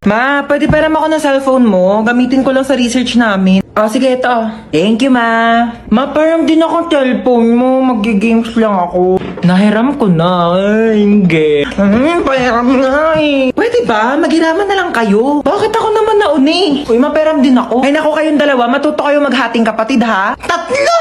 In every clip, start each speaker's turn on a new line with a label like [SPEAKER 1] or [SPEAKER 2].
[SPEAKER 1] Ma, pwede pa ako ng cellphone mo? Gamitin ko lang sa research namin. Oh, sige, ito. Thank you, ma. Ma, parang din akong cellphone mo. Mag-games lang ako. Nahiram ko na. Ay, hindi. Pahiram nga eh. Pwede ba? Maghiraman na lang kayo. Bakit ako naman nauni? Uy, maperam din ako. Ay, naku kayong dalawa. Matuto kayo maghating kapatid, ha? Tatlo!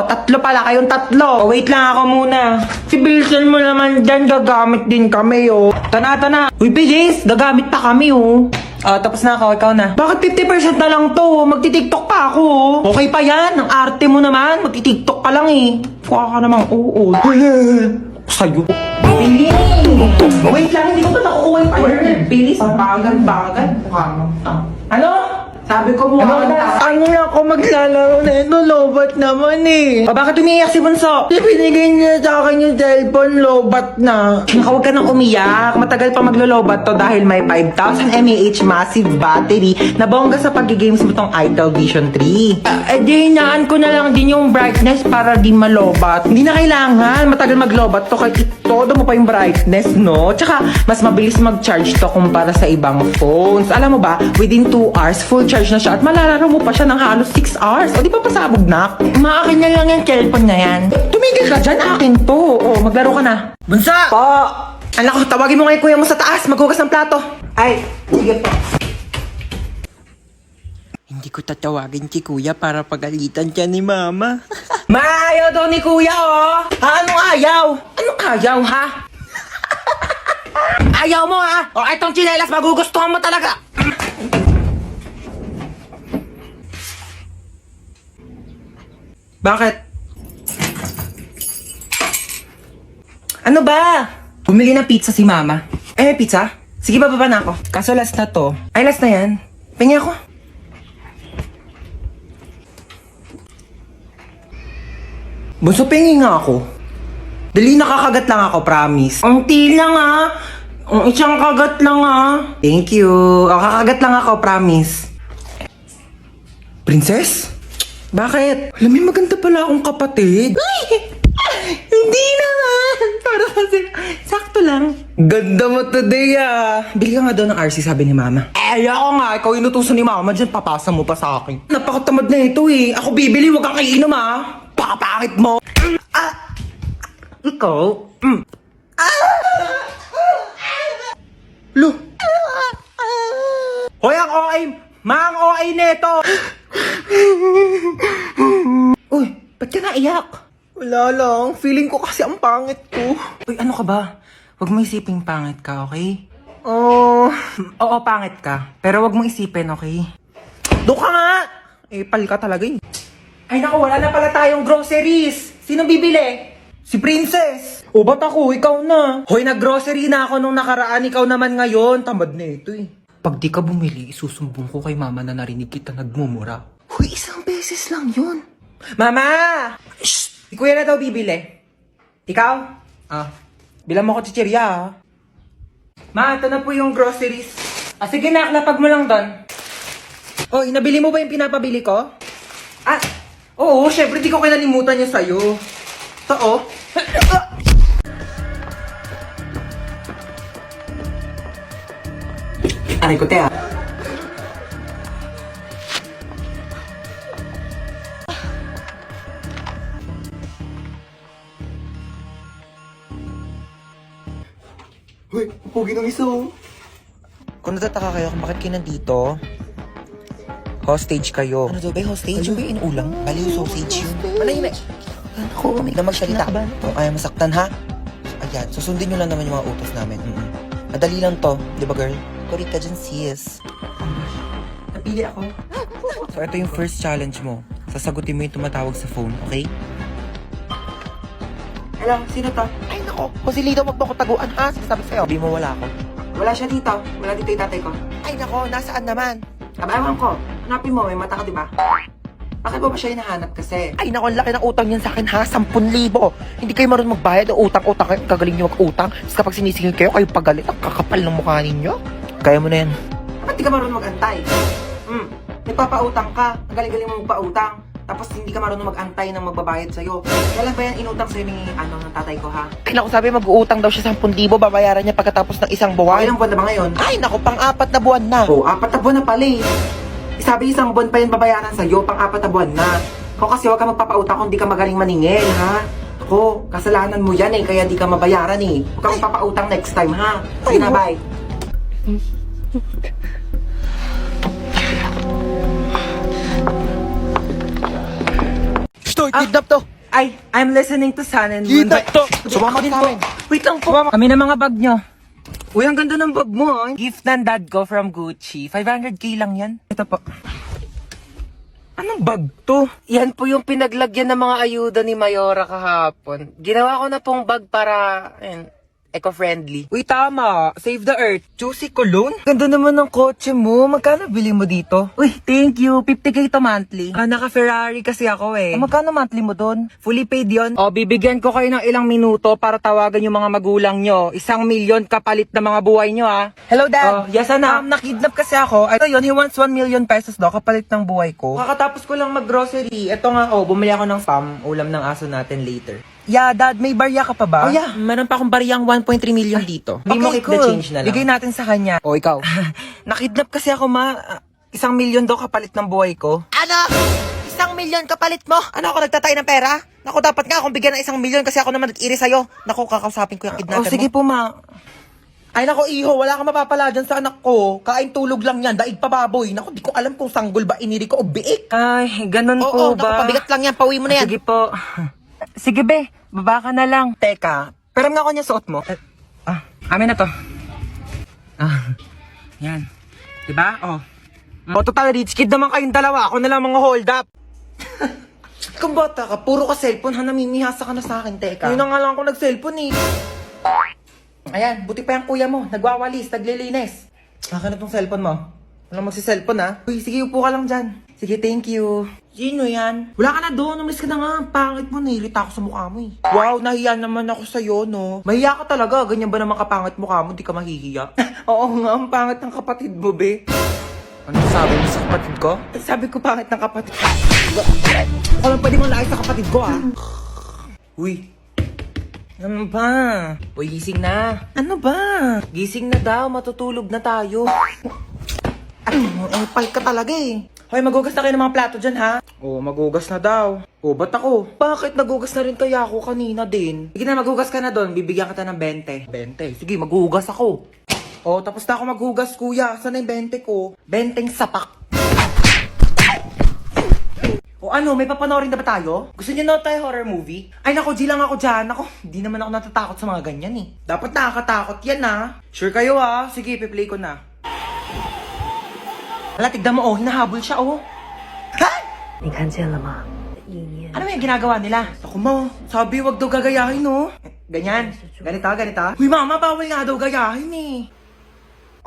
[SPEAKER 1] Tatlo pala kayong tatlo. Oh, wait lang ako muna. Si Bilson mo naman dyan, gagamit din kami, oh. Tana. Uy, bilis, gagamit pa kami, oh. Tapos na ako, ikaw na. Bakit 50% na lang to? Magti-tiktok pa ako, oh. Okay pa yan, ang arte mo naman. Magti-tiktok ka lang, eh. Mukha ka namang oo. Sa'yo. Bilis! Wait lang, hindi ko pa nakukuha yung partner. Bilis, bagan. Mukha mo. Ano? Sabi ko mo, ano na ako maglalaro na ito, lobat naman eh. Bakit umiiyak si Bunso? Pinigay niya sa akin yung cellphone, lobat na. Huwag ka nang umiyak, matagal pa maglolobat to dahil may 5,000 mAh massive battery na bongga sa pag-games mo tong Itel Vision 3. Di hinaan ko na lang din yung brightness para di malobat. Hindi na kailangan, matagal maglobat to kahit todo mo pa yung brightness, no? Tsaka, mas mabilis mag-charge to kumpara sa ibang phones. Alam mo ba, within 2 hours, full charge na siya at malalaro mo pa siya ng halos 6 hours. O di pa pasabog na? Maakin na lang yung cellphone na yan. Tumigil ka dyan, akin to. O, maglaro ka na. Bunsa! Po! Anak ko, tawagin mo kay kuya mo sa taas, maghugas ng plato. Ay, sige po. Hindi ko tatawagin si kuya para pagalitan siya ni mama. Maayaw daw ni kuya, oh! Anong ayaw? Anong ayaw, ha? Ayaw mo, ha? O, itong chinelas, magugustuhan mo talaga. Bakit? Ano ba? Bumili ng pizza si mama. May pizza? Sige, bababa na ako. Kaso last na to. Ay, last na yan. Pingi ako. Bunso, pingi nga ako. Dali, nakakagat lang ako, promise. Ang lang ah. Ang isang kagat lang ah. Thank you. Kakagat lang ako, promise. Princess? Bakit? Alam mo, maganda pala akong kapatid. Ay! Hindi naman! Para kasi, sakto lang. Ganda mo today ah. Bili ka nga daw ng RC, sabi ni mama. Ayoko nga, ikaw inutusan ni mama dyan, papasa mo pa sa akin. Napakatamad na ito eh. Ako bibili, wag kang kainom ah. Pakapakit mo. Ikaw? Lo. Hoy, ang OA! Mang OA neto! Uy, ba't ka naiyak? Wala lang. Feeling ko kasi ang pangit ko. Uy, ano ka ba? Huwag mo isiping pangit ka, okay? Oo, pangit ka. Pero huwag mo isipin, okay? Doon ka nga! Pal ka talaga eh. Ay naku, wala na pala tayong groceries. Sino bibili? Si Princess. O ba't ako? Ikaw na. Hoy, nag-grocery na ako nung nakaraan. Ikaw naman ngayon. Tamad na ito eh. Pag di ka bumili, isusumbong ko kay mama na narinig kita nagmumura. Huy, isang beses lang yun. Mama! Shh! Si kuya na daw bibili. Ikaw? Bilang mo ko chichirya ah. Ma, ito na po yung groceries. Sige na, lapag mo lang doon. Oh, nabili mo ba yung pinapabili ko? Oo, syempre di ko kinalimutan yung sa'yo. Ito oh. Aray ko, te ah.
[SPEAKER 2] Hoy, pugi ng isa oh.
[SPEAKER 1] Kung natataka kayo kung bakit kayo nandito, hostage kayo. Ano daw ba yung hostage? Yung ba yung inuulang? Bali yung sausage yun. Manahimik. Ako, may na magsalita. Kung kaya masaktan ha? Ayan, susundin nyo lang naman yung mga utos namin. Madali lang to, di ba girl? Korita dyan sis. Napili ako. So ito yung first challenge mo. Sasagutin mo yung tumatawag sa phone, okay? Hello, sino to? Ay nako, kung si Lido magpakutaguan ha, sinasabi sa'yo. Sabi mo wala ako. Wala siya dito. Wala dito yung tatay ko. Ay nako, nasaan naman? Ewan ko. Hanapin mo, may mata ka diba? Bakit mo ba siya hinahanap kasi? Ay nako, laki ng utang niyan sa akin ha, 10,000. Hindi kayo marunong magbayad o utang-utang kayo, kagaling nyo mag-utang. Tapos kapag sinisingil kayo, kayo pagalit, ang kakapal ng mukha ninyo. Kaya mo na yan. Ba't di ka marunong mag-antay? Nagpapautang ka, ang galing-galing mo magpautang. Tapos hindi ka marunong mag-antay ng magbabayad sa'yo. Kailan ba yan inutang sa'yo ng tatay ko, ha? Ay, naku, sabi mag-uutang daw siya 10,000, babayaran niya pagkatapos ng isang buwan. Ilang buwan na ba ngayon? Ay, naku, pang-4 na buwan na. Oo, 4 na buwan na pala eh. Sabi isang buwan pa yan babayaran sa'yo, pang-4 na buwan na. Ako kasi huwag ka magpapautang kung di ka magaling maningil, ha? Ako, kasalanan mo yan eh, kaya di ka mabayaran eh. Huwag ka magpapautang next time, ha? Sige na, bye.
[SPEAKER 2] Stoy, kidnap to!
[SPEAKER 1] Ay, I'm listening to Sun and Moon.
[SPEAKER 2] Kidnap to! Sumama din namin.
[SPEAKER 1] Wait lang po. Kami na mga bag nyo. Uy, ang ganda ng bag mo, ah. Gift ng dad ko from Gucci. 500k lang yan. Ito po. Anong bag to? Yan po yung pinaglagyan ng mga ayuda ni Mayora kahapon. Ginawa ko na pong bag para, eco-friendly. Uy, tama. Save the earth. Juicy cologne? Ganda naman ng kotse mo. Magkano bili mo dito? Uy, thank you. 50k to monthly. Naka-Ferrari kasi ako eh. Magkano monthly mo doon? Fully paid yon. O, bibigyan ko kayo ng ilang minuto para tawagan yung mga magulang nyo. 1 million kapalit na mga buhay nyo, ha? Hello, Dad. Yes, anak. Nakidnap kasi ako. Ito yun, he wants 1 million pesos daw kapalit ng buhay ko. Kakatapos ko lang mag-grocery. Ito nga, bumili ako ng spam. Ulam ng aso natin later. Yeah, Dad, may barya ka pa ba? Oh, yeah. Meron pa akong baryang 1.3 million dito. Hindi mo keep the change na lang. Bigay natin sa kanya. O, ikaw. Nakidnap kasi ako, ma. 1 million daw kapalit ng buhay ko. Ano? 1 million kapalit mo? Ano ako, nagtatay ng pera? Naku, dapat nga akong bigyan ng 1 million kasi ako naman nag-iri sa'yo. Naku, kakausapin ko yung kidnapper mo. Sige po, ma. Ay, naku, iho, wala kang mapapala dyan sa anak ko. Kain tulog lang yan, daig pa baboy. Naku, di ko alam kung sanggol ba iniri ko o biik. Ay, ganun po ba? Oo, naku, pabigat lang yan, pauwi mo na yan. Sige po. Sige, be. Baba ka na lang. Teka, pero nga ako niya suot mo. Amin na to. Yan. Diba? O, total rich kid naman kayong dalawa. Ako na lang mga hold up. Kung bata ka, puro ka cellphone, ha? Namimihasa ka na sa akin, teka. Yun na nga lang ako nag-cellphone, eh. Ayan, buti pa yung kuya mo. Nagwawalis, naglilinis. Akin na tong cellphone mo. Walang magsi-cellphone, ha? Uy, sige, upo ka lang dyan. Sige, thank you. Sino yan? Wala ka na doon. Umalis ka na nga. Pangit mo. Nahirita ako sa mukha mo, eh. Wow, nahiya naman ako sa'yo, no? Mahiya ka talaga. Ganyan ba naman kapangit mukha mo? Di ka mahihiya? Oo nga, ang pangit ng kapatid mo, be. Ano sabi mo sa kapatid ko? Sabi ko pangit ng kapatid ko. Ako lang pwede mong laay sa kapatid ko, ah. Uy. Ano ba? Uy, gising na. Ano ba? Gising na daw. Matutulog na tayo. Ay, pal ka talaga eh. Hoy, magugas na kayo ng mga plato dyan, ha? Oo, magugas na daw. Oo, ba't ako? Bakit nagugas na rin kaya ako kanina din? Sige na, magugas ka na doon. Bibigyan kita ng 20. 20? Sige, magugas ako. Oo, tapos na ako maghugas, kuya. Saan na yung 20 ko? 20 sapak. O ano, may papanoorin na ba tayo? Gusto niyo na tayo horror movie? Ay nako, di lang ako dyan. Ako, di naman ako natatakot sa mga ganyan eh. Dapat nakakatakot yan, ha? Sure kayo, ha? Sige, piplay ko na. Hala, tignan mo, hinahabol siya, Ha?
[SPEAKER 3] 你看见了吗？意念
[SPEAKER 1] Ano yung ginagawa nila? Ako mo, sabi wag daw gagayahin, no? Ganyan. Ganito. Uy, mama, bawal nga daw gayahin, eh.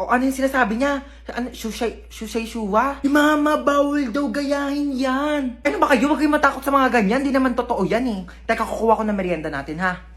[SPEAKER 1] O ano yung sinasabi niya? Ano, shuwa? Mama, bawal daw gayahin yan. Ano ba kayo? Huwag kayong matakot sa mga ganyan. Di naman totoo yan, eh. Teka, kukuha ko ng merienda natin, ha?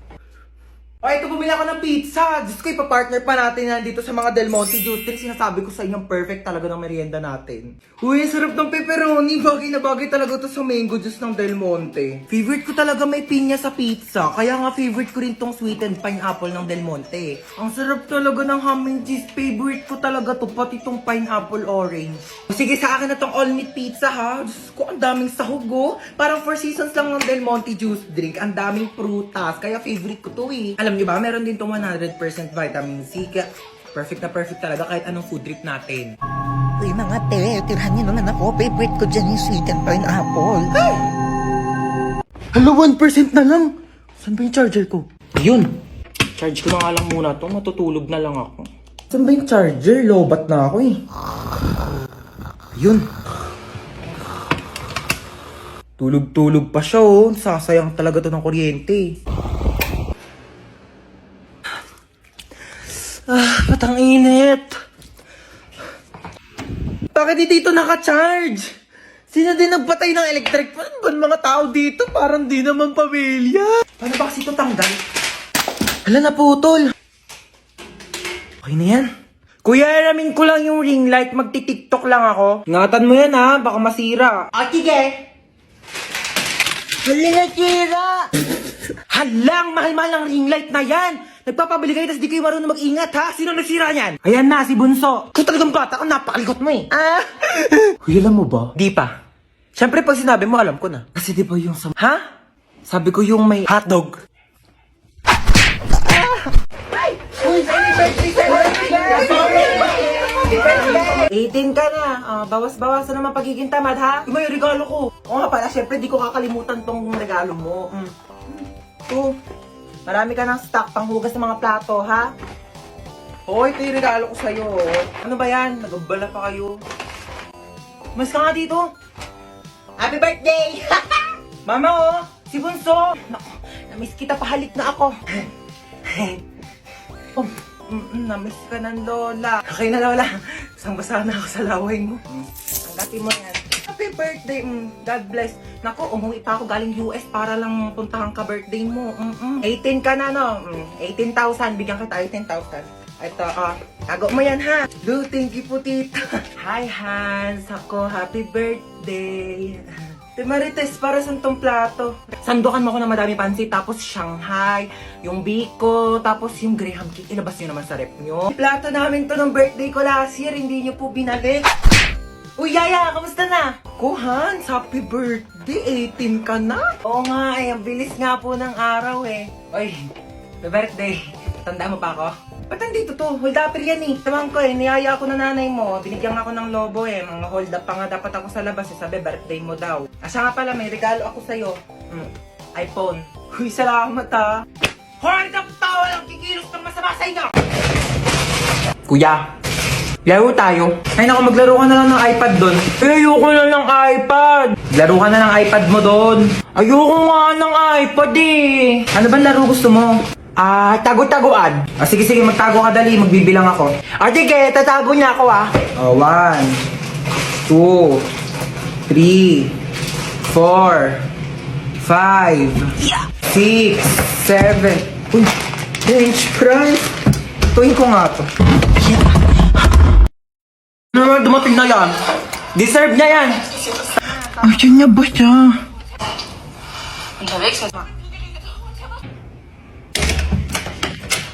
[SPEAKER 1] O, ito, bumili ako ng pizza. Diyos ko, ipapartner pa natin yan dito sa mga Del Monte Juice Drink. Sinasabi ko sa inyo, perfect talaga ng merienda natin. Uy, sarap ng pepperoni. Bagay na bagay talaga to sa mango juice ng Del Monte. Favorite ko talaga may pinya sa pizza. Kaya nga favorite ko rin tong sweetened pineapple ng Del Monte. Ang sarap talaga ng ham and cheese. Favorite ko talaga to, pati tong pineapple orange. O, sige, sa akin na tong all meat pizza, ha? Diyos ko, ang daming sahog, Parang 4 seasons lang ng Del Monte Juice Drink. Ang daming prutas. Kaya favorite ko to, eh. Alam niyo ba, meron din tong 100% vitamin C. Kaya perfect na perfect talaga kahit anong food trip natin.
[SPEAKER 3] Uy, mga te, tirhan niyo naman ako. Favorite ko dyan yung sweet and pineapple.
[SPEAKER 1] Hala, 1% na lang. Saan ba yung charger ko? Ayun. Charge ko na nga lang muna to. Matutulog na lang ako. Saan ba yung charger? Lobat na ako, eh. Ayun. Tulog-tulog pa siya, Sasayang talaga to ng kuryente. Patang init. Bakit di dito naka-charge? Sino din nagpatay ng electric fan? Ba mga tao dito? Parang di naman pamilya. Paano ba kasi ito tanggal? Hala, naputol. Okay na yan. Kuya, aramin ko lang yung ring light. Magti-tiktok lang ako. Ingatan mo yan, ha? Baka masira. Sige. Halina, Halang, mahal-mahal ang ring light na yan! Nagpapabili kayo, tas di kayo marunong mag-ingat, ha? Sino nagsira niyan? Ayan na, si Bunso. Kung talagang bata ka, napakalikot mo eh. Huy, alam mo ba? Di pa. Siyempre, pag sinabi mo, alam ko na. Kasi di ba yung sa... Ha? Sabi ko yung may hotdog. 18 ka na. Bawas-bawasan naman pagiging tamad, ha? Yung may regalo ko. Oo nga pala, syempre di ko kakalimutan tong regalo mo. Oh, marami ka ng stock panghugas ng mga plato, ha? Oo, ito yung regalo ko sa'yo. Ano ba yan? Nagabala pa kayo. Mas ka nga dito. Happy birthday! Mama, oh! Si Bunso! Naku, namiss kita, pahalik na ako. Oh, namiss ka ng Lola. Okay na, Lola. Basang-basa na ako sa laway mo. Tanggatin mo yan. Happy birthday. God bless. Naku, umuwi pa ako galing US para lang puntahan ka birthday mo. 18 ka na, no? 18,000. Bigyan kita 18,000. Ito, tago mo yan, ha? Lu, thank you po, tita. Hi, Hans. Ako, happy birthday. Te Marites, para sa tong plato. Sandukan mo ko ng madami pansit, tapos Shanghai, yung biko, tapos yung Graham cake. Ilabas nyo naman sa rep nyo. Plato namin to ng birthday ko last year, hindi nyo po binalik. Uy, Yaya, kamusta na? Ko, Hans, happy birthday. 18 ka na? Oo nga, ang bilis nga po ng araw eh. Uy, happy birthday. Tanda mo pa ako? Ba't nandito to? Hold upper yan eh. Saman ko eh, niyaya ako na nanay mo. Binigyan ako ng lobo eh. Mga hold up pa nga dapat ako sa labas eh. Sabi, birthday mo daw. Siya nga pala, may regalo ako sa'yo. iPhone. Uy, salamat ha. Hold up tao lang kikilos ng masama sa inyo! Kuya, laro tayo. Ay naku, maglaro ka na lang ng iPad doon. Ayoko na ng iPad. Laro ka na ng iPad mo doon. Ayoko nga ng iPad eh. Ano ba laro gusto mo? Tago-taguan. Sige, magtago ka dali. Magbibilang ako. Sige, tatago niya ako 1, 2, 3, 4, 5, 6, 7. Uy, French fries. Tuwin ko nga to. Ano naman dumating na yan? Deserve niya yan. Ayan niya ba siya?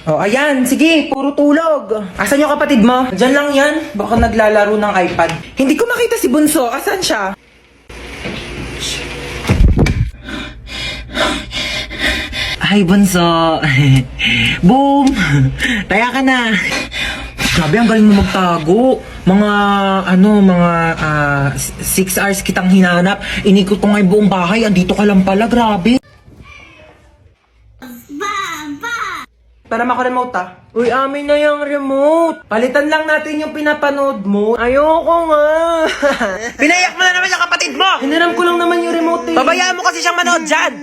[SPEAKER 1] Oh, ayan. Sige, puro tulog. Asan yung kapatid mo? Diyan lang yan. Baka naglalaro ng iPad. Hindi ko makita si Bunso. Asan siya? Ay, Bunso. Boom! Taya ka na. Grabe, ang galing mo magtago. Mga 6 hours kitang hinanap. Inikot ko nga yung buong bahay. Andito ka lang pala. Grabe. Para mako-remote Uy, amin na yung remote. Palitan lang natin yung pinapanood mo. Ayoko nga. Pinayak mo na naman yung kapatid mo. Hiniram ko lang naman yung remote eh. Babayaan mo kasi siyang manood dyan.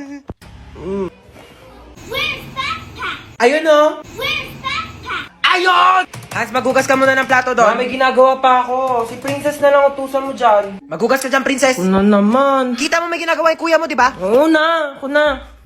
[SPEAKER 4] Where's backpack?
[SPEAKER 1] Ayun oh.
[SPEAKER 4] Where's backpack?
[SPEAKER 1] Ayun! Hans, maghugas ka muna ng plato doon. May ginagawa pa ako. Si Princess na lang utusan mo dyan. Maghugas ka dyan, Princess. Ano naman? Kita mo may ginagawa yung kuya mo, di ba? Oo na, ako na.